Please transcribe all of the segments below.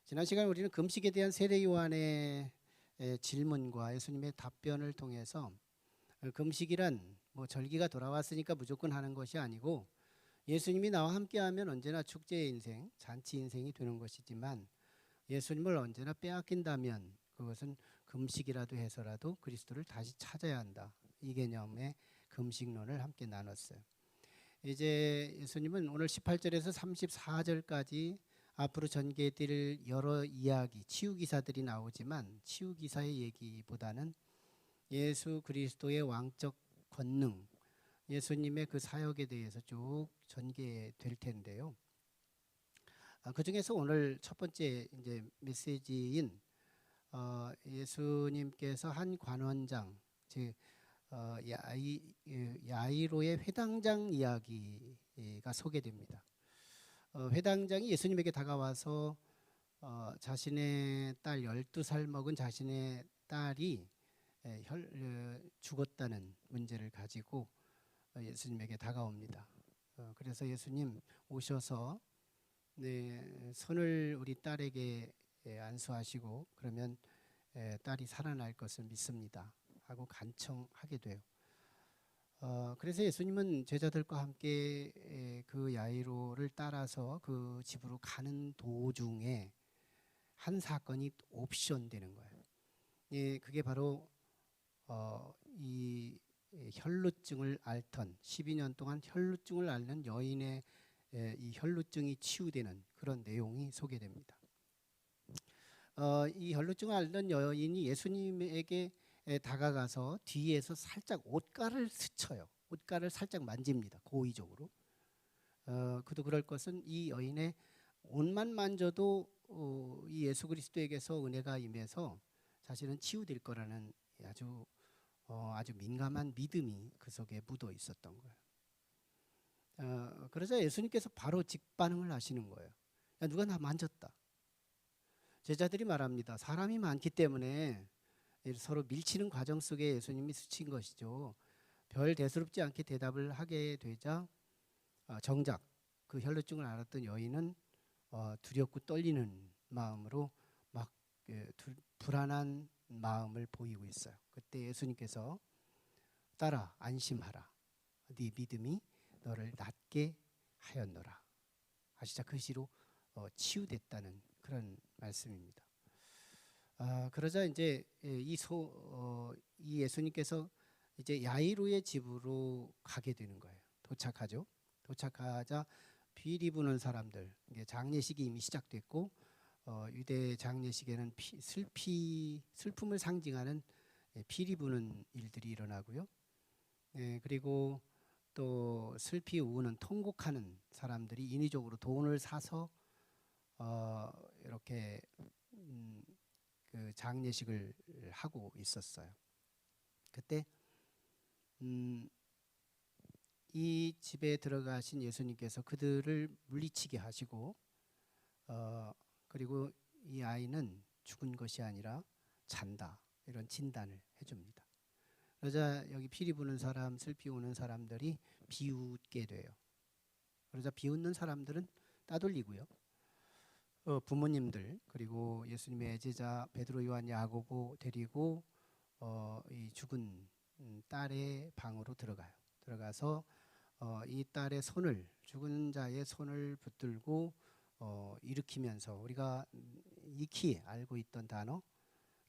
지난 시간 우리는 금식에 대한 세례 요한의 질문과 예수님의 답변을 통해서 금식이란 뭐 절기가 돌아왔으니까 무조건 하는 것이 아니고 예수님이 나와 함께하면 언제나 축제의 인생, 잔치 인생이 되는 것이지만 예수님을 언제나 빼앗긴다면 그것은 금식이라도 해서라도 그리스도를 다시 찾아야 한다. 이 개념의 금식론을 함께 나눴어요. 이제 예수님은 오늘 18절에서 34절까지 앞으로 전개될 여러 이야기, 치유 기사들이 나오지만 치유 기사의 얘기보다는 예수 그리스도의 왕적 권능, 예수님의 그 사역에 대해서 쭉 전개될 텐데요. 그 중에서 오늘 첫 번째 이제 메시지인 예수님께서 한 관원장, 즉 야이로의 회당장 이야기가 소개됩니다. 회당장이 예수님에게 다가와서 자신의 딸 12살 먹은 자신의 딸이 죽었다는 문제를 가지고 예수님에게 다가옵니다. 그래서 예수님 오셔서 손을 우리 딸에게 안수하시고 그러면 딸이 살아날 것을 믿습니다 하고 간청하게 돼요. 그래서 예수님은 제자들과 함께 그 야이로를 따라서 그 집으로 가는 도중에 한 사건이 옵션 되는 거예요. 그게 바로 이 혈루증을 앓던 12년 동안 혈루증을 앓는 여인의 이 혈루증이 치유되는 그런 내용이 소개됩니다. 이 혈루증을 앓는 여인이 예수님에게 다가가서 뒤에서 살짝 옷가를 스쳐요. 옷가를 살짝 만집니다. 고의적으로. 그도 그럴 것은 이 여인의 옷만 만져도 이 예수 그리스도에게서 은혜가 임해서 자신은 치유될 거라는 아주 민감한 믿음이 그 속에 묻어 있었던 거예요. 그러자 예수님께서 바로 직반응을 하시는 거예요. 야, 누가 나 만졌다. 제자들이 말합니다. 사람이 많기 때문에 서로 밀치는 과정 속에 예수님이 스친 것이죠. 별 대수롭지 않게 대답을 하게 되자 정작 그 혈루증을 앓았던 여인은 두렵고 떨리는 마음으로 막 불안한 마음을 보이고 있어요. 그때 예수님께서 딸아 안심하라. 네 믿음이 너를 낫게 하였노라 하시자 그 시로 치유됐다는 그런 말씀입니다. 그러자 이제 이 예수님께서 이제 야이로의 집으로 가게 되는 거예요. 도착하죠. 도착하자 피리 부는 사람들, 장례식이 이미 시작됐고 유대 장례식에는 슬픔을 상징하는 피리 부는 일들이 일어나고요. 그리고 또 슬피 우는 통곡하는 사람들이 인위적으로 돈을 사서 이렇게 그 장례식을 하고 있었어요. 그때 이 집에 들어가신 예수님께서 그들을 물리치게 하시고 그리고 이 아이는 죽은 것이 아니라 잔다 이런 진단을 해줍니다. 그러자 여기 피리 부는 사람, 슬피 우는 사람들이 비웃게 돼요. 그러자 비웃는 사람들은 따돌리고요. 부모님들 그리고 예수님의 애제자 베드로, 요한, 야고보 데리고 이 죽은 딸의 방으로 들어가서 이 딸의 손을 죽은 자의 손을 붙들고 일으키면서 우리가 익히 알고 있던 단어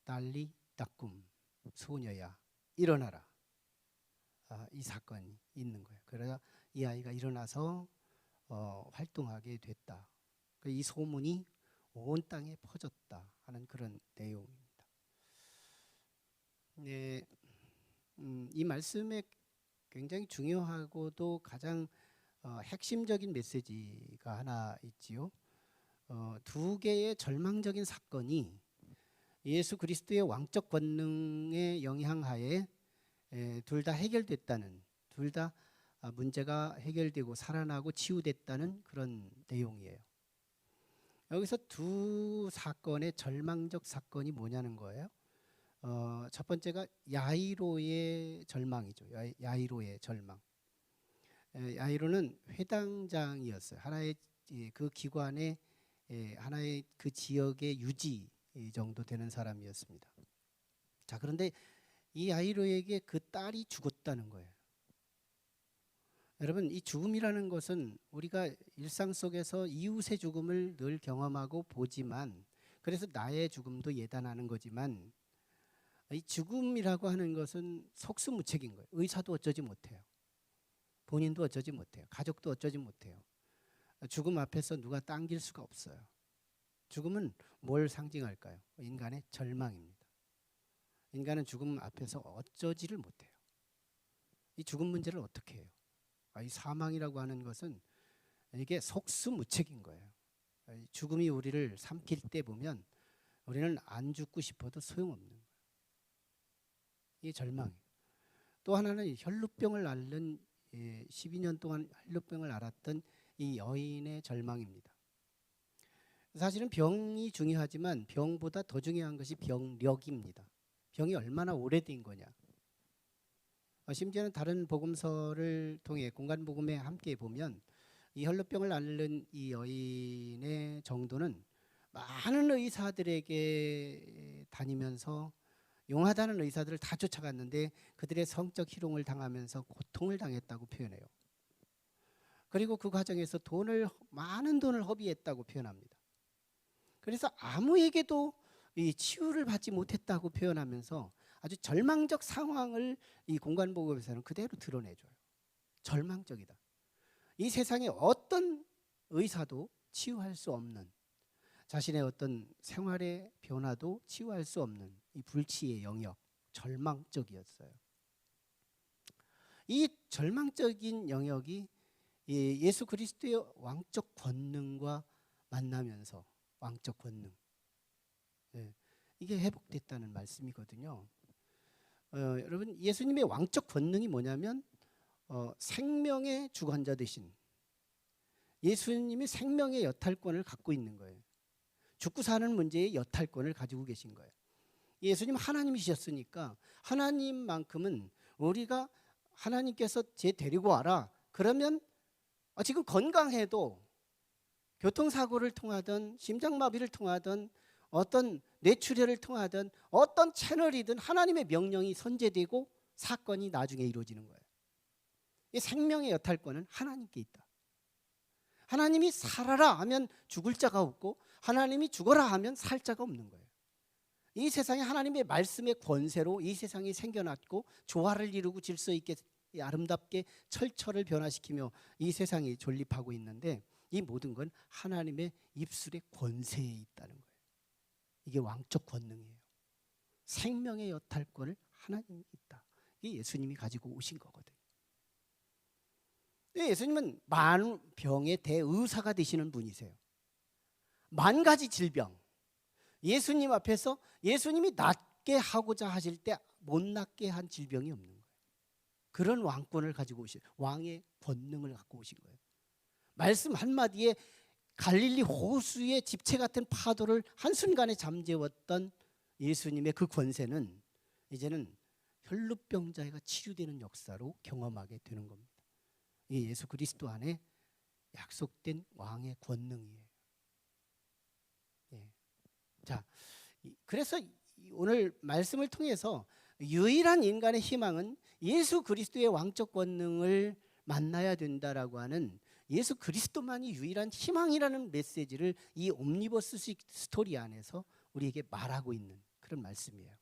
딸리 따꿈 소녀야 일어나라 이 사건이 있는 거예요. 그래서 이 아이가 일어나서 활동하게 됐다. 이 소문이 온 땅에 퍼졌다 하는 그런 내용입니다. 네, 이 말씀에 굉장히 중요하고도 가장 핵심적인 메시지가 하나 있지요. 두 개의 절망적인 사건이 예수 그리스도의 왕적 권능의 영향하에 둘 다 해결됐다는, 둘 다 문제가 해결되고 살아나고 치유됐다는 그런 내용이에요. 여기서 두 사건의 절망적 사건이 뭐냐는 거예요. 첫 번째가 야이로의 절망이죠. 야이로의 절망. 야이로는 회당장이었어요. 하나의 그 기관의 하나의 그 지역의 유지 정도 되는 사람이었습니다. 자, 그런데 이 야이로에게 그 딸이 죽었다는 거예요. 여러분, 이 죽음이라는 것은 우리가 일상 속에서 이웃의 죽음을 늘 경험하고 보지만, 그래서 나의 죽음도 예단하는 거지만, 이 죽음이라고 하는 것은 속수무책인 거예요. 의사도 어쩌지 못해요. 본인도 어쩌지 못해요. 가족도 어쩌지 못해요. 죽음 앞에서 누가 당길 수가 없어요. 죽음은 뭘 상징할까요? 인간의 절망입니다. 인간은 죽음 앞에서 어쩌지를 못해요. 이 죽음 문제를 어떻게 해요? 이 사망이라고 하는 것은 이게 속수무책인 거예요. 죽음이 우리를 삼킬 때 보면 우리는 안 죽고 싶어도 소용없는 거예요. 이게 절망이에요. 또 하나는 혈루병을 앓는 12년 동안 혈루병을 앓았던 이 여인의 절망입니다. 사실은 병이 중요하지만 병보다 더 중요한 것이 병력입니다. 병이 얼마나 오래된 거냐. 심지어는 다른 복음서를 통해 공간 복음에 함께 보면 이 혈루병을 앓는 이 여인의 정도는 많은 의사들에게 다니면서 용하다는 의사들을 다 쫓아갔는데 그들의 성적 희롱을 당하면서 고통을 당했다고 표현해요. 그리고 그 과정에서 많은 돈을 허비했다고 표현합니다. 그래서 아무에게도 이 치유를 받지 못했다고 표현하면서 아주 절망적 상황을 이 공간복음에서는 그대로 드러내줘요. 절망적이다. 이 세상에 어떤 의사도 치유할 수 없는, 자신의 어떤 생활의 변화도 치유할 수 없는 이 불치의 영역, 절망적이었어요. 이 절망적인 영역이 예수 그리스도의 왕적 권능과 만나면서 왕적 권능, 이게 회복됐다는 말씀이거든요. 여러분, 예수님의 왕적 권능이 뭐냐면 생명의 주관자 되신 예수님이 생명의 여탈권을 갖고 있는 거예요. 죽고 사는 문제의 여탈권을 가지고 계신 거예요. 예수님 하나님이셨으니까 하나님만큼은 우리가 하나님께서 쟤 데리고 와라. 그러면 지금 건강해도 교통사고를 통하든 심장마비를 통하든 어떤 뇌출혈을 통하든 어떤 채널이든 하나님의 명령이 선제되고 사건이 나중에 이루어지는 거예요. 이 생명의 여탈권은 하나님께 있다. 하나님이 살아라 하면 죽을 자가 없고 하나님이 죽어라 하면 살 자가 없는 거예요. 이 세상에 하나님의 말씀의 권세로 이 세상이 생겨났고 조화를 이루고 질서 있게 아름답게 철철을 변화시키며 이 세상이 존립하고 있는데 이 모든 건 하나님의 입술의 권세에 있다는 거예요. 이게 왕적 권능이에요. 생명의 여탈권을 하나님이 있다. 이게 예수님이 가지고 오신 거거든요. 예수님은 만병의 대의사가 되시는 분이세요. 만 가지 질병, 예수님 앞에서 예수님이 낫게 하고자 하실 때 못 낫게 한 질병이 없는 거예요. 그런 왕권을 가지고 오신, 왕의 권능을 갖고 오신 거예요. 말씀 한마디에 갈릴리 호수의 집체 같은 파도를 한순간에 잠재웠던 예수님의 그 권세는 이제는 혈루병자가 치유되는 역사로 경험하게 되는 겁니다. 이게 예수 그리스도 안에 약속된 왕의 권능이에요. 자, 그래서 오늘 말씀을 통해서 유일한 인간의 희망은 예수 그리스도의 왕적 권능을 만나야 된다라고 하는 예수 그리스도만이 유일한 희망이라는 메시지를 이 옴니버스 스토리 안에서 우리에게 말하고 있는 그런 말씀이에요.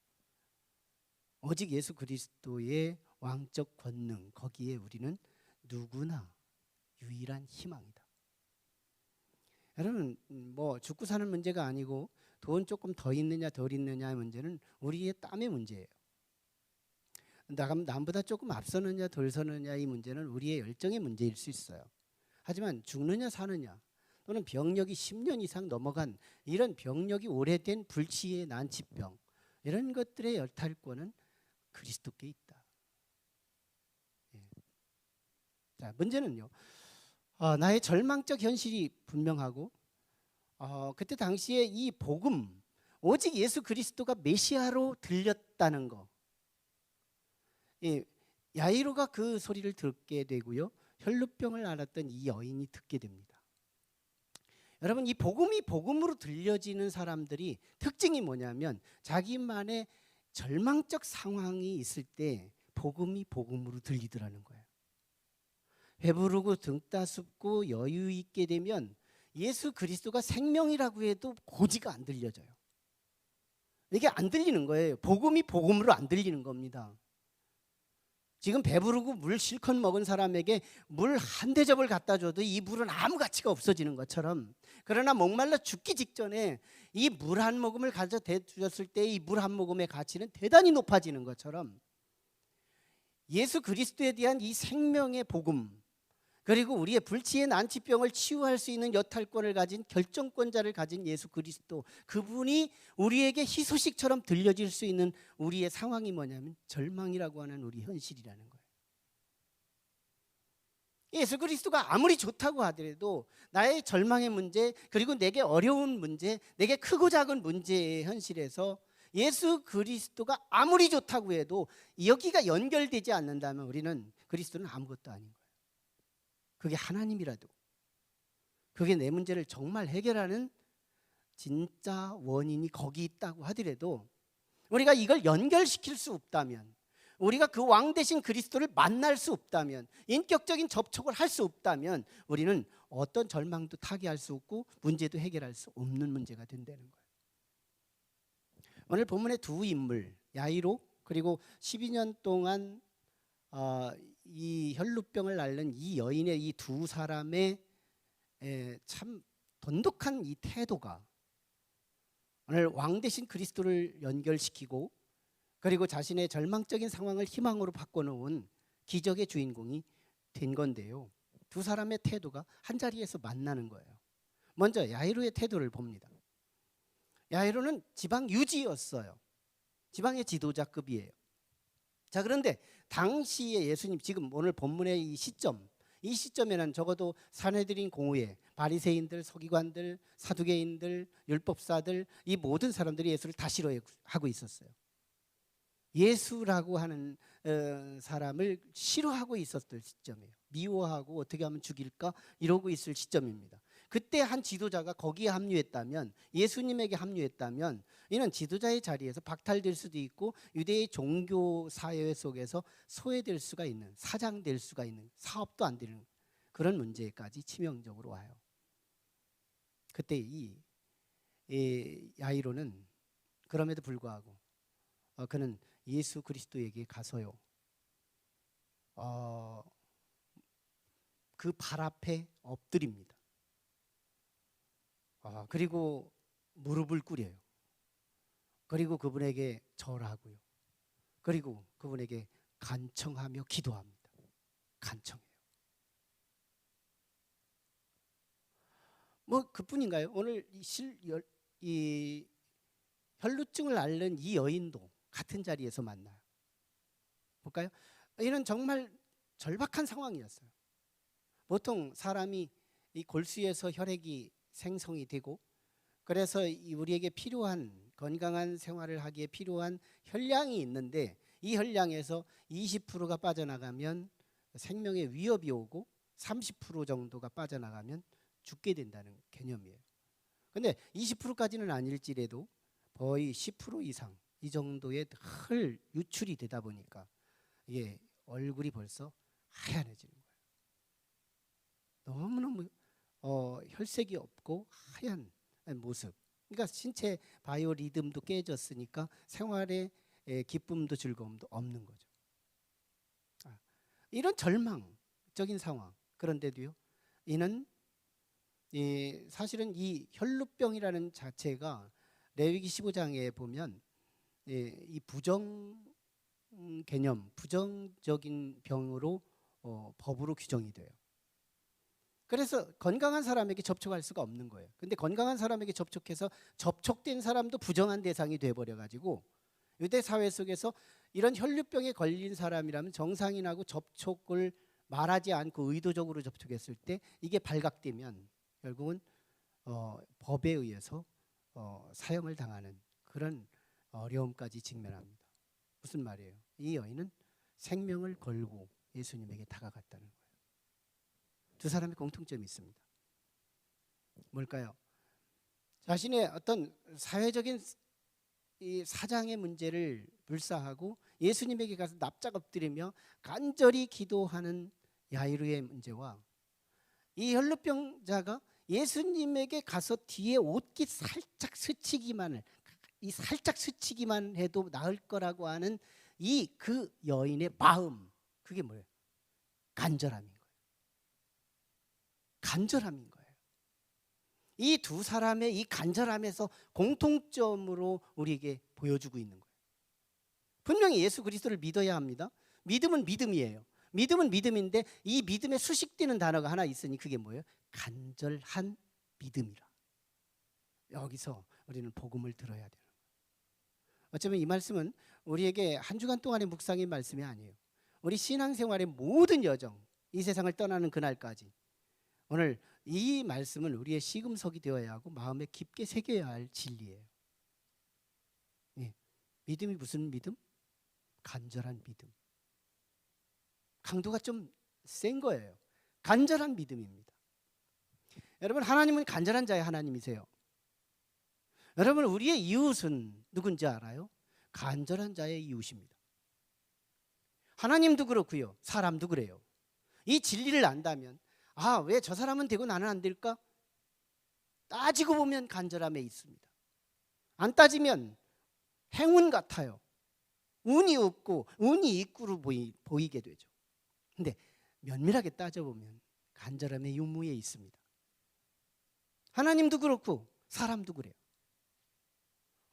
오직 예수 그리스도의 왕적 권능, 거기에 우리는 누구나 유일한 희망이다. 여러분, 뭐 죽고 사는 문제가 아니고 돈 조금 더 있느냐 덜 있느냐의 문제는 우리의 땀의 문제예요. 남보다 조금 앞서느냐 덜 서느냐 이 문제는 우리의 열정의 문제일 수 있어요. 하지만 죽느냐 사느냐 또는 병력이 10년 이상 넘어간 이런 병력이 오래된 불치의 난치병, 이런 것들의 여탈권은 그리스도께 있다. 자, 문제는요, 나의 절망적 현실이 분명하고 그때 당시에 이 복음, 오직 예수 그리스도가 메시아로 들렸다는 거, 야이로가 그 소리를 듣게 되고요, 혈루병을 앓았던 이 여인이 듣게 됩니다. 여러분, 이 복음이 복음으로 들려지는 사람들이 특징이 뭐냐면 자기만의 절망적 상황이 있을 때 복음이 복음으로 들리더라는 거예요. 배부르고 등 따숩고 여유 있게 되면 예수 그리스도가 생명이라고 해도 고지가 안 들려져요. 이게 안 들리는 거예요. 복음이 복음으로 안 들리는 겁니다. 지금 배부르고 물 실컷 먹은 사람에게 물 한 대접을 갖다 줘도 이 물은 아무 가치가 없어지는 것처럼, 그러나 목말라 죽기 직전에 이 물 한 모금을 가져 대주셨을 때 이 물 한 모금의 가치는 대단히 높아지는 것처럼, 예수 그리스도에 대한 이 생명의 복음, 그리고 우리의 불치의 난치병을 치유할 수 있는 여탈권을 가진 결정권자를 가진 예수 그리스도, 그분이 우리에게 희소식처럼 들려질 수 있는 우리의 상황이 뭐냐면 절망이라고 하는 우리 현실이라는 거예요. 예수 그리스도가 아무리 좋다고 하더라도 나의 절망의 문제, 그리고 내게 어려운 문제, 내게 크고 작은 문제의 현실에서 예수 그리스도가 아무리 좋다고 해도 여기가 연결되지 않는다면 우리는 그리스도는 아무것도 아닌 거예요. 그게 하나님이라도, 그게 내 문제를 정말 해결하는 진짜 원인이 거기 있다고 하더라도 우리가 이걸 연결시킬 수 없다면, 우리가 그 왕 대신 그리스도를 만날 수 없다면, 인격적인 접촉을 할 수 없다면 우리는 어떤 절망도 타개할 수 없고 문제도 해결할 수 없는 문제가 된다는 거예요. 오늘 본문의 두 인물, 야이로 그리고 12년 동안 이 혈루병을 앓는 이 여인의 이 두 사람의 참 돈독한 이 태도가 오늘 왕 대신 그리스도를 연결시키고, 그리고 자신의 절망적인 상황을 희망으로 바꿔놓은 기적의 주인공이 된 건데요. 두 사람의 태도가 한 자리에서 만나는 거예요. 먼저 야이로의 태도를 봅니다. 야이로는 지방 유지였어요. 지방의 지도자급이에요. 자, 그런데 당시에 예수님, 지금 오늘 본문의 이 시점에는 적어도 산헤드린 공회, 바리새인들, 서기관들, 사두개인들, 율법사들, 이 모든 사람들이 예수를 다 싫어하고 있었어요. 예수라고 하는 사람을 싫어하고 있었을 시점이에요. 미워하고 어떻게 하면 죽일까 이러고 있을 시점입니다. 그때 한 지도자가 거기에 합류했다면, 예수님에게 합류했다면 이는 지도자의 자리에서 박탈될 수도 있고 유대의 종교 사회 속에서 소외될 수가 있는, 사장될 수가 있는, 사업도 안 되는 그런 문제까지 치명적으로 와요. 그때 이 야이로는 그럼에도 불구하고 그는 예수 그리스도에게 가서요, 그 발 앞에 엎드립니다. 그리고 무릎을 꿇여요. 그리고 그분에게 절하고요. 그리고 그분에게 간청하며 기도합니다. 간청해요. 뭐 그뿐인가요? 오늘 이 혈루증을 앓는 이 여인도 같은 자리에서 만나요. 볼까요? 이는 정말 절박한 상황이었어요. 보통 사람이 이 골수에서 혈액이 생성이 되고, 그래서 우리에게 필요한 건강한 생활을 하기에 필요한 혈량이 있는데, 이 혈량에서 20%가 빠져나가면 생명의 위협이 오고 30% 정도가 빠져나가면 죽게 된다는 개념이에요. 근데 20%까지는 아닐지라도 거의 10% 이상 이 정도의 혈 유출이 되다 보니까 이게 얼굴이 벌써 하얀해지는 거예요. 너무너무 혈색이 없고 하얀 모습. 그러니까 신체 바이오 리듬도 깨졌으니까 생활의 기쁨도 즐거움도 없는 거죠. 이런 절망적인 상황. 그런데도요, 이는 사실은 이 혈루병이라는 자체가 레위기 15장에 보면 이 부정 개념, 부정적인 병으로 법으로 규정이 돼요. 그래서 건강한 사람에게 접촉할 수가 없는 거예요. 근데 건강한 사람에게 접촉해서 접촉된 사람도 부정한 대상이 돼버려가지고 유대 사회 속에서 이런 혈류병에 걸린 사람이라면 정상인하고 접촉을 말하지 않고 의도적으로 접촉했을 때 이게 발각되면 결국은 법에 의해서 사형을 당하는 그런 어려움까지 직면합니다. 무슨 말이에요? 이 여인은 생명을 걸고 예수님에게 다가갔다는 거예요. 두 사람의 공통점이 있습니다. 뭘까요? 자신의 어떤 사회적인 이 사장의 문제를 불사하고 예수님에게 가서 납작 엎드리며 간절히 기도하는 야이로의 문제와 이 혈루병자가 예수님에게 가서 뒤에 옷깃 살짝 스치기만 해도 나을 거라고 하는 이 그 여인의 마음, 그게 뭐예요? 간절함인 거예요. 간절함인 거예요. 이 두 사람의 이 간절함에서 공통점으로 우리에게 보여주고 있는 거예요. 분명히 예수 그리스도를 믿어야 합니다. 믿음은 믿음이에요. 믿음은 믿음인데 이 믿음에 수식되는 단어가 하나 있으니 그게 뭐예요? 간절한 믿음이라. 여기서 우리는 복음을 들어야 돼요. 어쩌면 이 말씀은 우리에게 한 주간 동안의 묵상의 말씀이 아니에요. 우리 신앙생활의 모든 여정, 이 세상을 떠나는 그날까지 오늘 이 말씀은 우리의 시금석이 되어야 하고 마음에 깊게 새겨야 할 진리예요. 예. 믿음이 무슨 믿음? 간절한 믿음. 강도가 좀 센 거예요. 간절한 믿음입니다. 여러분, 하나님은 간절한 자의 하나님이세요. 여러분, 우리의 이웃은 누군지 알아요? 간절한 자의 이웃입니다. 하나님도 그렇고요, 사람도 그래요. 이 진리를 안다면 왜 저 사람은 되고 나는 안 될까? 따지고 보면 간절함에 있습니다. 안 따지면 행운 같아요. 운이 없고 운이 있구로 보이게 되죠. 근데 면밀하게 따져보면 간절함의 유무에 있습니다. 하나님도 그렇고 사람도 그래요.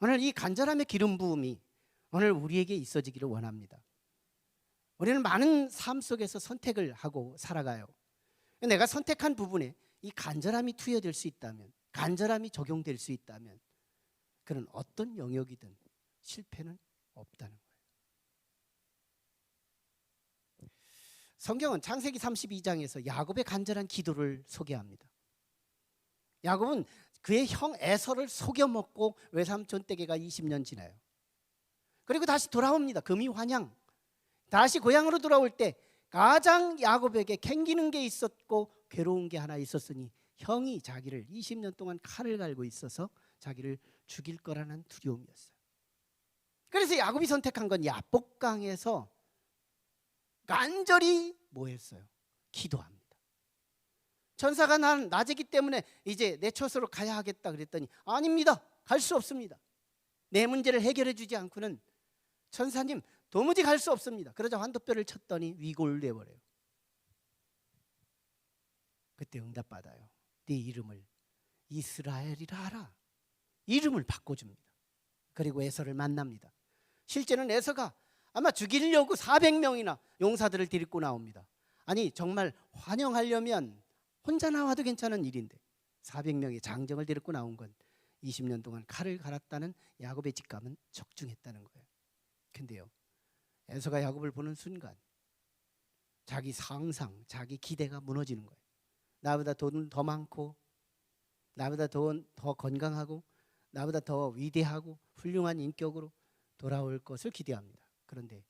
오늘 이 간절함의 기름 부음이 오늘 우리에게 있어지기를 원합니다. 우리는 많은 삶 속에서 선택을 하고 살아가요. 내가 선택한 부분에 이 간절함이 투여될 수 있다면, 간절함이 적용될 수 있다면 그런 어떤 영역이든 실패는 없다는 거예요. 성경은 창세기 32장에서 야곱의 간절한 기도를 소개합니다. 야곱은 그의 형 에서를 속여먹고 외삼촌 댁에가 20년 지나요. 그리고 다시 돌아옵니다. 금이 환양. 다시 고향으로 돌아올 때 가장 야곱에게 캥기는 게 있었고 괴로운 게 하나 있었으니 형이 자기를 20년 동안 칼을 갈고 있어서 자기를 죽일 거라는 두려움이었어요. 그래서 야곱이 선택한 건 야복강에서 간절히 뭐 했어요? 기도합니다. 천사가 난 낮이기 때문에 이제 내 처소로 가야 하겠다 그랬더니 아닙니다. 갈 수 없습니다. 내 문제를 해결해 주지 않고는 천사님 도무지 갈 수 없습니다. 그러자 환도뼈를 쳤더니 위골돼 버려요. 그때 응답받아요. 네 이름을 이스라엘이라 하라. 이름을 바꿔줍니다. 그리고 에서를 만납니다. 실제는 에서가 아마 죽이려고 400명이나 용사들을 데리고 나옵니다. 아니 정말 환영하려면 혼자 나와도 괜찮은 일인데 400명의 장정을 데리고 나온 건 20년 동안 칼을 갈았다는 야곱의 직감은 적중했다는 거예요. 근데요, 에서가 야곱을 보는 순간 자기 상상, 자기 기대가 무너지는 거예요. 나보다 돈 더 많고 나보다 더 건강하고 나보다 더 위대하고 훌륭한 인격으로 돌아올 것을 기대합니다. 그런데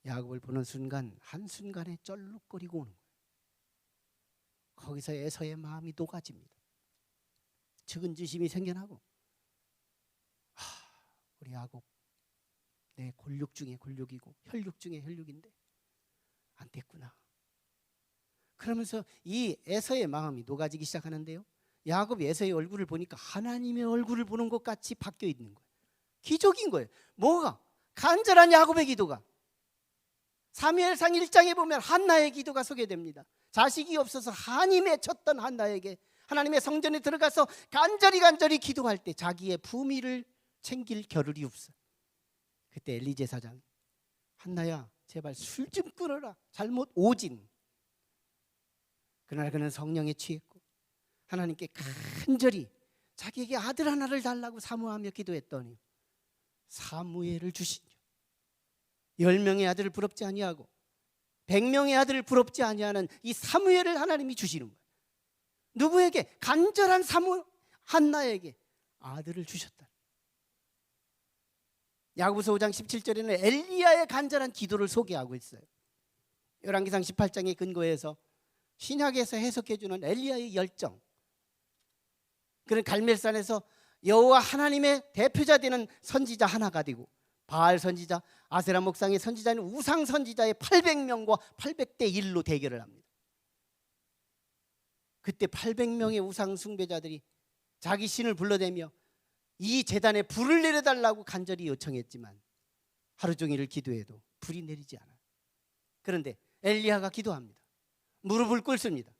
야곱을 보는 순간 한순간에 쩔룩거리고 오는 거예요. 거기서 에서의 마음이 녹아집니다. 측은지심이 생겨나고 우리 야곱 내 골육 중에 골육이고 혈육 중에 혈육인데 안 됐구나. 그러면서 이 에서의 마음이 녹아지기 시작하는데요, 야곱이 에서의 얼굴을 보니까 하나님의 얼굴을 보는 것 같이 바뀌어 있는 거예요. 기적인 거예요. 뭐가? 간절한 야곱의 기도가. 사무엘상 1장에 보면 한나의 기도가 소개됩니다. 자식이 없어서 한이 맺혔던 한나에게 하나님의 성전에 들어가서 간절히 기도할 때 자기의 부미를 챙길 겨를이 없어요. 그때 엘리 제사장, 한나야 제발 술 좀 끊어라. 잘못 오진. 그날 그는 성령에 취했고 하나님께 간절히 자기에게 아들 하나를 달라고 사모하며 기도했더니 사무엘을 주시죠. 10명의 아들을 부럽지 아니하고 100명의 아들을 부럽지 아니하는 이 사무엘을 하나님이 주시는 거예요. 누구에게? 간절한 한나에게 아들을 주셨다. 야고보서 5장 17절에는 엘리야의 간절한 기도를 소개하고 있어요. 열왕기상 18장의 근거에서 신약에서 해석해 주는 엘리야의 열정, 그런 갈멜산에서 여호와 하나님의 대표자 되는 선지자 하나가 되고 바알 선지자, 아세라 목상의 선지자는 우상 선지자의 800명과 800대 1로 대결을 합니다. 그때 800명의 우상 숭배자들이 자기 신을 불러대며 이 제단에 불을 내려달라고 간절히 요청했지만 하루 종일 기도해도 불이 내리지 않아요. 그런데 엘리야가 기도합니다. 무릎을 꿇습니다.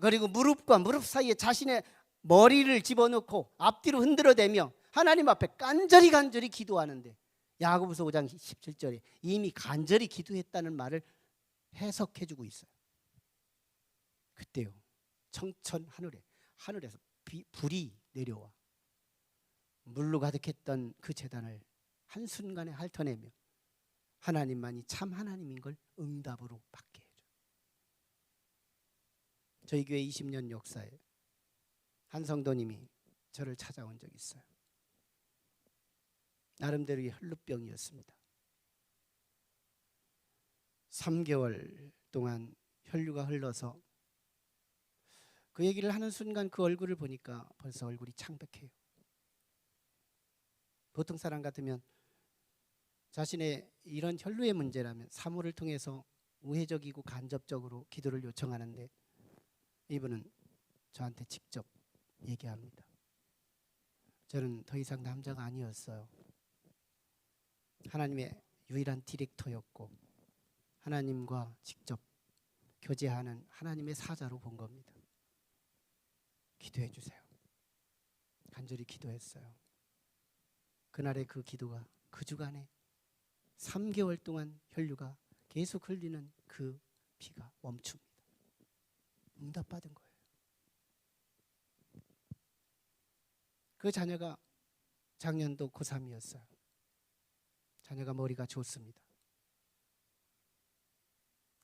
그리고 무릎과 무릎 사이에 자신의 머리를 집어넣고 앞뒤로 흔들어대며 하나님 앞에 간절히 기도하는데 야고보서 5장 17절에 이미 간절히 기도했다는 말을 해석해주고 있어요. 그때요, 청천 하늘에서 불이 내려와 물로 가득했던 그 제단을 한순간에 핥아내며 하나님만이 참 하나님인 걸 응답으로 받게 해줘요. 저희 교회 20년 역사에 한 성도님이 저를 찾아온 적이 있어요. 나름대로의 혈루병이었습니다. 3개월 동안 혈류가 흘러서 그 얘기를 하는 순간 그 얼굴을 보니까 벌써 얼굴이 창백해요. 보통 사람 같으면 자신의 이런 혈루의 문제라면 사모를 통해서 우회적이고 간접적으로 기도를 요청하는데 이분은 저한테 직접 얘기합니다. 저는 더 이상 남자가 아니었어요. 하나님의 유일한 디렉터였고 하나님과 직접 교제하는 하나님의 사자로 본 겁니다. 기도해 주세요. 간절히 기도했어요. 그날의 그 기도가 그 주간에 3개월 동안 혈류가 계속 흘리는 그 피가 멈춥니다. 응답받은 거예요. 그 자녀가 작년도 고3이었어요. 자녀가 머리가 좋습니다.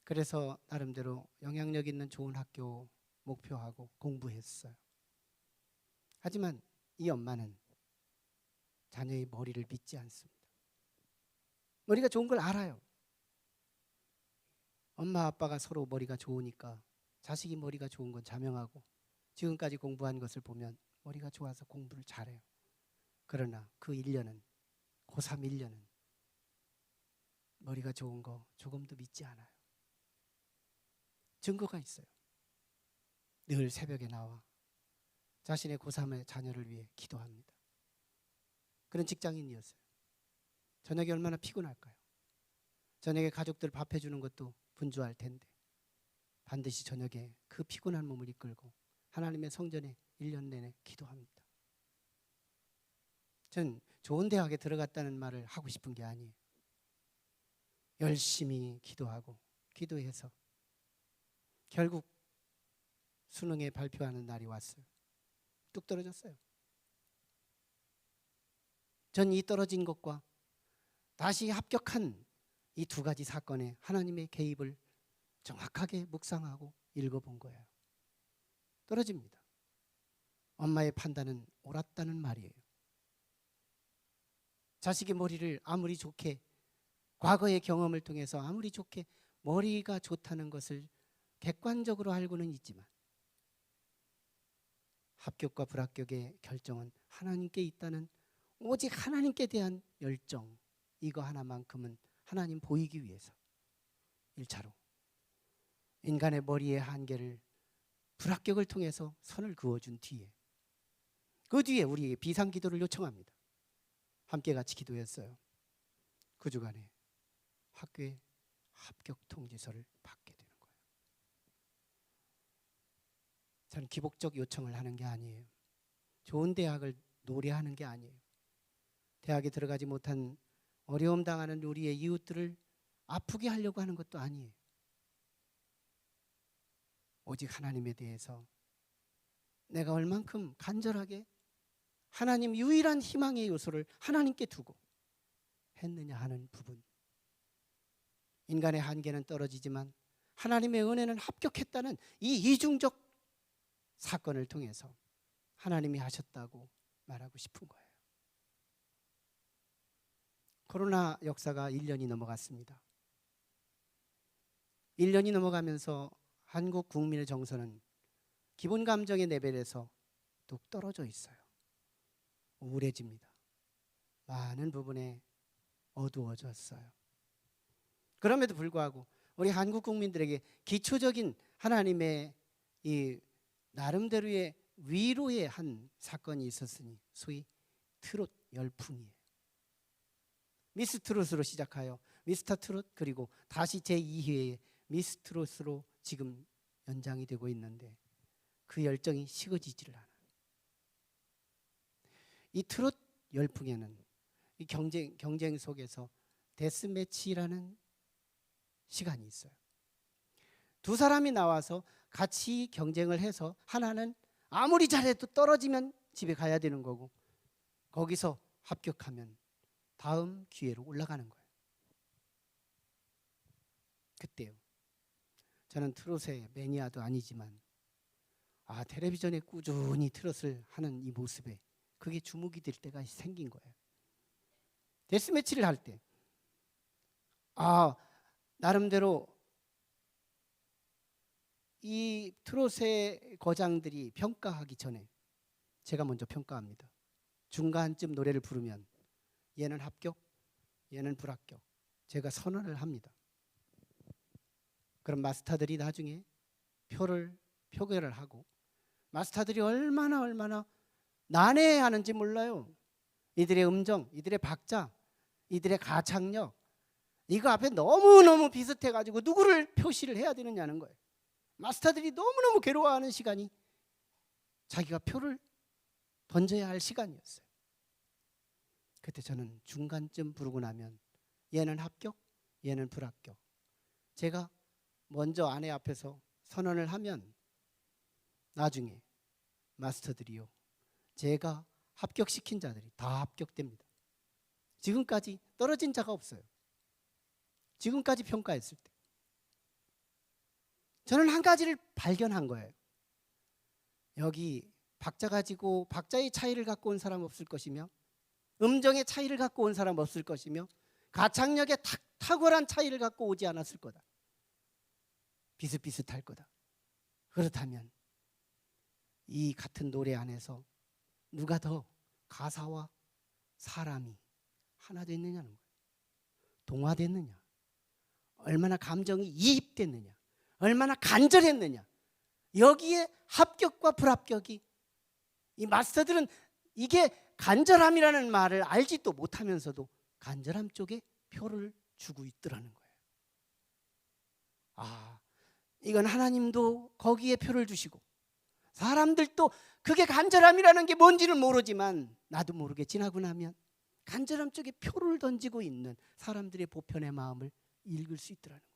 그래서 나름대로 영향력 있는 좋은 학교 목표하고 공부했어요. 하지만 이 엄마는 자녀의 머리를 믿지 않습니다. 머리가 좋은 걸 알아요. 엄마 아빠가 서로 머리가 좋으니까 자식이 머리가 좋은 건 자명하고 지금까지 공부한 것을 보면 머리가 좋아서 공부를 잘해요. 그러나 그 1년은 고3 1년은 머리가 좋은 거 조금도 믿지 않아요. 증거가 있어요. 늘 새벽에 나와 자신의 고3의 자녀를 위해 기도합니다. 그런 직장인이었어요. 저녁에 얼마나 피곤할까요? 저녁에 가족들 밥 해주는 것도 분주할 텐데 반드시 저녁에 그 피곤한 몸을 이끌고 하나님의 성전에 1년 내내 기도합니다. 전 좋은 대학에 들어갔다는 말을 하고 싶은 게 아니에요. 열심히 기도하고 기도해서 결국 수능에 발표하는 날이 왔어요. 뚝 떨어졌어요. 전 이 떨어진 것과 다시 합격한 이 두 가지 사건에 하나님의 개입을 정확하게 묵상하고 읽어본 거예요. 떨어집니다. 엄마의 판단은 옳았다는 말이에요. 자식의 머리를 아무리 좋게 과거의 경험을 통해서 아무리 좋게 머리가 좋다는 것을 객관적으로 알고는 있지만 합격과 불합격의 결정은 하나님께 있다는 오직 하나님께 대한 열정, 이거 하나만큼은 하나님 보이기 위해서 1차로 인간의 머리의 한계를 불합격을 통해서 선을 그어준 뒤에 그 뒤에 우리에게 비상기도를 요청합니다. 함께 같이 기도했어요. 그 주간에 학교에 합격 통지서를 받게 되는 거예요. 저는 기복적 요청을 하는 게 아니에요. 좋은 대학을 노래하는 게 아니에요. 대학에 들어가지 못한 어려움 당하는 우리의 이웃들을 아프게 하려고 하는 것도 아니에요. 오직 하나님에 대해서 내가 얼만큼 간절하게 하나님 유일한 희망의 요소를 하나님께 두고 했느냐 하는 부분. 인간의 한계는 떨어지지만 하나님의 은혜는 합격했다는 이 이중적 사건을 통해서 하나님이 하셨다고 말하고 싶은 거예요. 코로나 역사가 1년이 넘어갔습니다. 1년이 넘어가면서 한국 국민의 정서는 기본 감정의 레벨에서 뚝 떨어져 있어요. 우울해집니다. 많은 부분에 어두워졌어요. 그럼에도 불구하고 우리 한국 국민들에게 기초적인 하나님의 이 나름대로의 위로의 한 사건이 있었으니 소위 트롯 열풍이에요. 미스 트롯으로 시작하여 미스터 트롯, 그리고 다시 제2회의 미스 트롯으로 지금 연장이 되고 있는데 그 열정이 식어지지를 않아요. 이 트롯 열풍에는 이 경쟁 속에서 데스매치라는 시간이 있어요. 두 사람이 나와서 같이 경쟁을 해서 하나는 아무리 잘해도 떨어지면 집에 가야 되는 거고, 거기서 합격하면 다음 기회로 올라가는 거예요. 그때요. 저는 트롯의 매니아도 아니지만 텔레비전에 꾸준히 트롯을 하는 이 모습에 그게 주목이 될 때가 생긴 거예요. 데스매치를 할 때 나름대로 이 트롯의 거장들이 평가하기 전에 제가 먼저 평가합니다. 중간쯤 노래를 부르면 얘는 합격, 얘는 불합격, 제가 선언을 합니다. 그럼 마스터들이 나중에 표결을 하고, 마스터들이 얼마나 난해하는지 몰라요. 이들의 음정, 이들의 박자, 이들의 가창력, 이거 앞에 너무너무 비슷해가지고 누구를 표시를 해야 되느냐는 거예요. 마스터들이 너무너무 괴로워하는 시간이 자기가 표를 던져야 할 시간이었어요. 그때 저는 중간쯤 부르고 나면 얘는 합격, 얘는 불합격, 제가 먼저 아내 앞에서 선언을 하면 나중에 마스터들이요, 제가 합격시킨 자들이 다 합격됩니다. 지금까지 떨어진 자가 없어요. 지금까지 평가했을 때 저는 한 가지를 발견한 거예요. 여기 박자 가지고 박자의 차이를 갖고 온 사람 없을 것이며, 음정의 차이를 갖고 온 사람 없을 것이며, 가창력의 탁월한 차이를 갖고 오지 않았을 거다. 비슷비슷할 거다. 그렇다면 이 같은 노래 안에서 누가 더 가사와 사람이 하나 됐느냐는 거예요. 동화됐느냐, 얼마나 감정이 이입됐느냐, 얼마나 간절했느냐, 여기에 합격과 불합격이, 이 마스터들은 이게 간절함이라는 말을 알지도 못하면서도 간절함 쪽에 표를 주고 있더라는 거예요. 이건 하나님도 거기에 표를 주시고, 사람들도 그게 간절함이라는 게 뭔지는 모르지만 나도 모르게 지나고 나면 간절함 쪽에 표를 던지고 있는 사람들의 보편의 마음을 읽을 수 있더라는 거예요.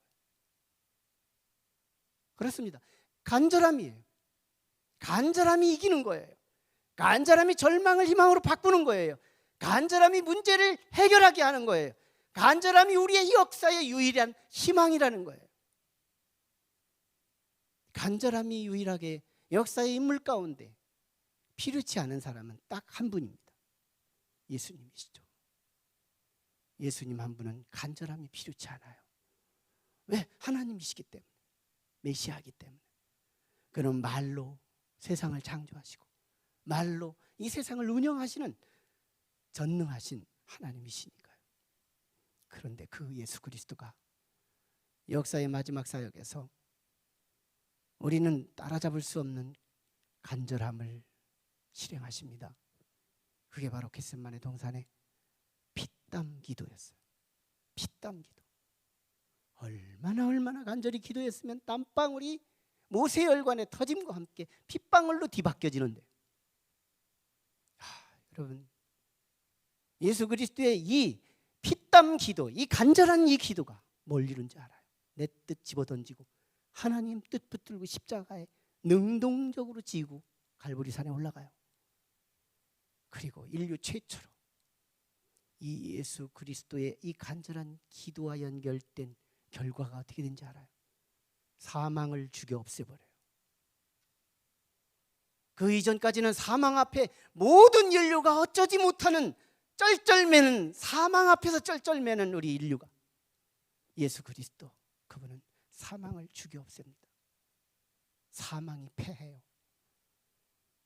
그렇습니다. 간절함이에요. 간절함이 이기는 거예요. 간절함이 절망을 희망으로 바꾸는 거예요. 간절함이 문제를 해결하게 하는 거예요. 간절함이 우리의 역사의 유일한 희망이라는 거예요. 간절함이 유일하게 역사의 인물 가운데 필요치 않은 사람은 딱 한 분입니다. 예수님이시죠. 예수님 한 분은 간절함이 필요치 않아요. 왜? 하나님이시기 때문에, 메시아이기 때문에. 그는 말로 세상을 창조하시고 말로 이 세상을 운영하시는 전능하신 하나님이시니까요. 그런데 그 예수 그리스도가 역사의 마지막 사역에서 우리는 따라잡을 수 없는 간절함을 실행하십니다. 그게 바로 겟세마네 동산의 피땀 기도였어요. 피땀 기도. 얼마나 간절히 기도했으면 땀방울이 모세혈관의 터짐과 함께 핏방울로 뒤바뀌어지는데, 여러분, 예수 그리스도의 이 피땀 기도, 이 간절한 이 기도가 뭘 이룬지 알아요? 내 뜻 집어던지고 하나님 뜻 붙들고 십자가에 능동적으로 지고 갈보리산에 올라가요. 그리고 인류 최초로 이 예수 그리스도의 이 간절한 기도와 연결된 결과가 어떻게 된지 알아요? 사망을 죽여 없애버려요. 그 이전까지는 사망 앞에 모든 인류가 어쩌지 못하는 쩔쩔매는, 사망 앞에서 쩔쩔매는 우리 인류가, 예수 그리스도, 그분은 사망을 죽여 없앱니다. 사망이 패해요.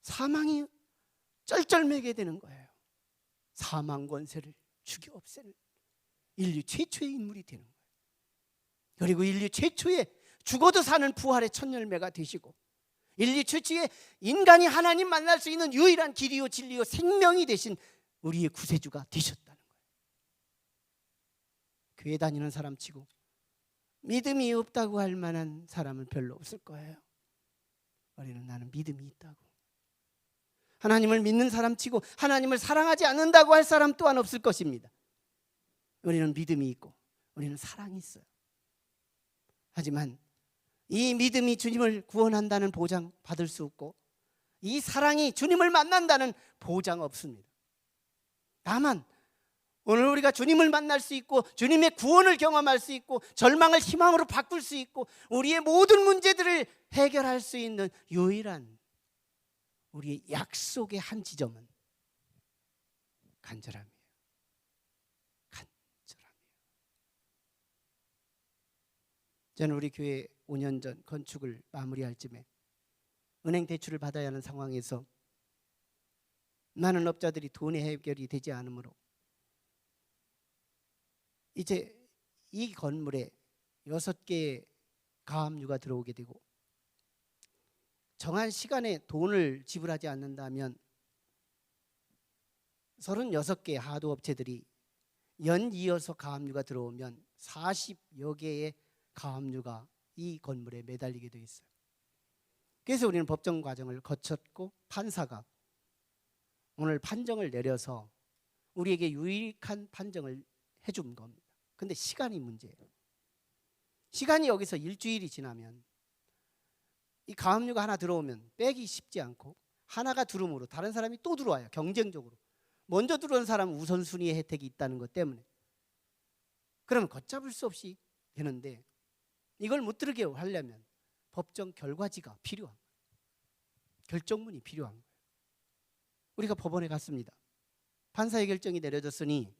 사망이 쩔쩔매게 되는 거예요. 사망 권세를 죽여 없애는 인류 최초의 인물이 되는 거예요. 그리고 인류 최초의 죽어도 사는 부활의 첫 열매가 되시고, 인류 최초의 인간이 하나님 만날 수 있는 유일한 길이요 진리요 생명이 되신 우리의 구세주가 되셨다는 거예요. 교회 다니는 사람 치고 믿음이 없다고 할 만한 사람은 별로 없을 거예요. 우리는 나는 믿음이 있다고. 하나님을 믿는 사람 치고 하나님을 사랑하지 않는다고 할 사람 또한 없을 것입니다. 우리는 믿음이 있고 우리는 사랑이 있어요. 하지만 이 믿음이 주님을 구원한다는 보장 받을 수 없고, 이 사랑이 주님을 만난다는 보장 없습니다. 다만 오늘 우리가 주님을 만날 수 있고 주님의 구원을 경험할 수 있고 절망을 희망으로 바꿀 수 있고 우리의 모든 문제들을 해결할 수 있는 유일한 우리의 약속의 한 지점은 간절함이에요. 간절함이에요. 저는 우리 교회 5년 전 건축을 마무리할 쯤에 은행 대출을 받아야 하는 상황에서 많은 업자들이 돈의 해결이 되지 않으므로 이제 이 건물에 6개의 가압류가 들어오게 되고, 정한 시간에 돈을 지불하지 않는다면 36개의 하도업체들이 연이어서 가압류가 들어오면 40여 개의 가압류가 이 건물에 매달리게 되어 있어요. 그래서 우리는 법정 과정을 거쳤고 판사가 오늘 판정을 내려서 우리에게 유익한 판정을 해준 겁니다. 근데 시간이 문제예요. 시간이 여기서 일주일이 지나면 이 가압류가 하나 들어오면 빼기 쉽지 않고, 하나가 들어오므로 다른 사람이 또 들어와요. 경쟁적으로 먼저 들어온 사람은 우선순위의 혜택이 있다는 것 때문에. 그러면 걷잡을 수 없이 되는데, 이걸 못 들게 하려면 법정 결과지가 필요한 거예요. 결정문이 필요한 거예요. 우리가 법원에 갔습니다. 판사의 결정이 내려졌으니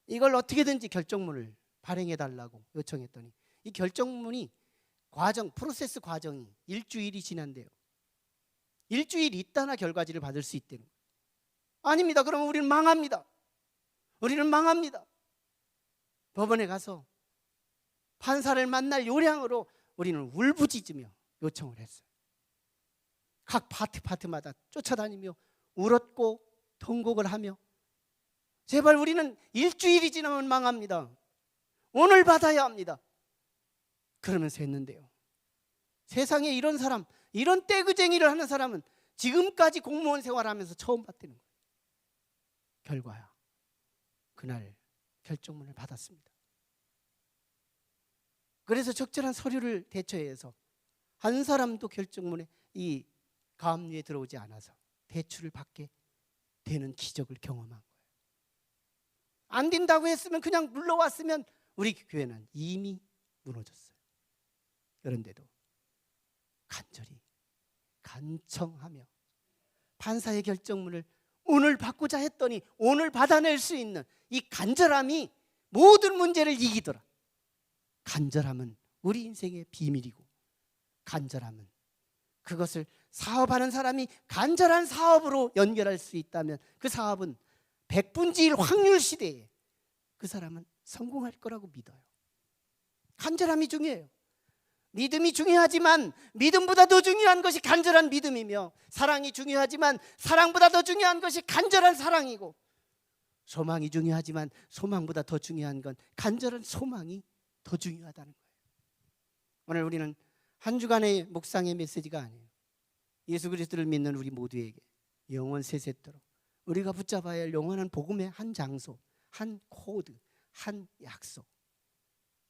이걸 어떻게든지 결정문을 발행해달라고 요청했더니 이 결정문이 프로세스 과정이 일주일이 지난대요. 일주일 있다나 결과지를 받을 수 있다는 거예요. 아닙니다. 그러면 우리는 망합니다. 우리는 망합니다. 법원에 가서 판사를 만날 요량으로 우리는 울부짖으며 요청을 했어요. 각 파트마다 쫓아다니며 울었고 통곡을 하며, 제발 우리는 일주일이 지나면 망합니다. 오늘 받아야 합니다. 그러면서 했는데요. 세상에 이런 사람, 이런 떼그쟁이를 하는 사람은 지금까지 공무원 생활하면서 처음 봤다는 거예요. 결과야, 그날 결정문을 받았습니다. 그래서 적절한 서류를 대처해서 한 사람도 결정문에 이 가압류에 들어오지 않아서 대출을 받게 되는 기적을 경험한 거예요. 안 된다고 했으면, 그냥 물러왔으면 우리 교회는 이미 무너졌어요. 그런데도 간절히 간청하며 판사의 결정문을 오늘 받고자 했더니 오늘 받아낼 수 있는 이 간절함이 모든 문제를 이기더라. 간절함은 우리 인생의 비밀이고, 간절함은 그것을 사업하는 사람이 간절한 사업으로 연결할 수 있다면 그 사업은 100분의 1 확률 시대에 그 사람은 성공할 거라고 믿어요. 간절함이 중요해요. 믿음이 중요하지만 믿음보다 더 중요한 것이 간절한 믿음이며, 사랑이 중요하지만 사랑보다 더 중요한 것이 간절한 사랑이고, 소망이 중요하지만 소망보다 더 중요한 건 간절한 소망이 더 중요하다는 거예요. 오늘 우리는 한 주간의 묵상의 메시지가 아니에요. 예수 그리스도를 믿는 우리 모두에게 영원 세세토록 우리가 붙잡아야 할 영원한 복음의 한 장소, 한 코드, 한 약속,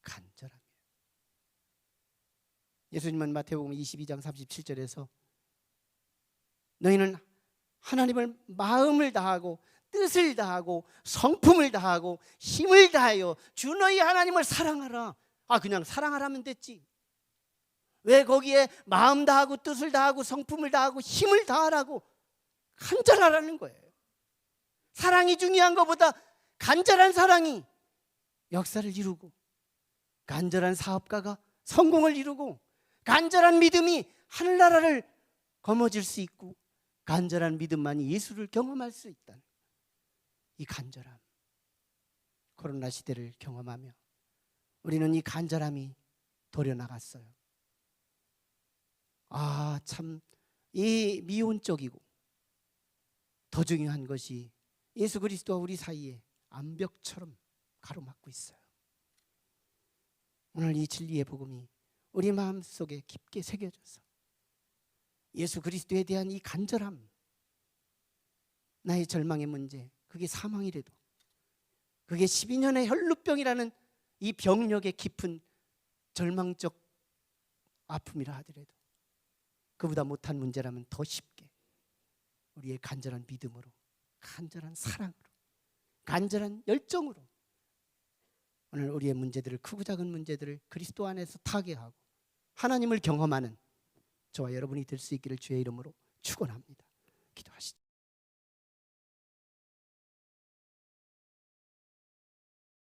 간절함이에요. 예수님은 마태복음 22장 37절에서 너희는 하나님을 마음을 다하고 뜻을 다하고 성품을 다하고 힘을 다하여 주 너희 하나님을 사랑하라. 그냥 사랑하라면 됐지. 왜 거기에 마음 다하고 뜻을 다하고 성품을 다하고 힘을 다하라고 간절하라는 거예요. 사랑이 중요한 것보다 간절한 사랑이 역사를 이루고, 간절한 사업가가 성공을 이루고, 간절한 믿음이 하늘나라를 거머쥘 수 있고, 간절한 믿음만이 예수를 경험할 수 있다는 이 간절함. 코로나 시대를 경험하며 우리는 이 간절함이 도려나갔어요. 참 이 미온적이고 더 중요한 것이 예수 그리스도와 우리 사이에 암벽처럼 가로막고 있어요. 오늘 이 진리의 복음이 우리 마음속에 깊게 새겨져서 예수 그리스도에 대한 이 간절함, 나의 절망의 문제, 그게 사망이라도, 그게 12년의 혈루병이라는 이 병력의 깊은 절망적 아픔이라 하더라도 그보다 못한 문제라면 더 쉽게 우리의 간절한 믿음으로, 간절한 사랑으로, 간절한 열정으로 오늘 우리의 문제들을, 크고 작은 문제들을 그리스도 안에서 타개하고 하나님을 경험하는 저와 여러분이 될 수 있기를 주의 이름으로 축원합니다. 기도하시죠.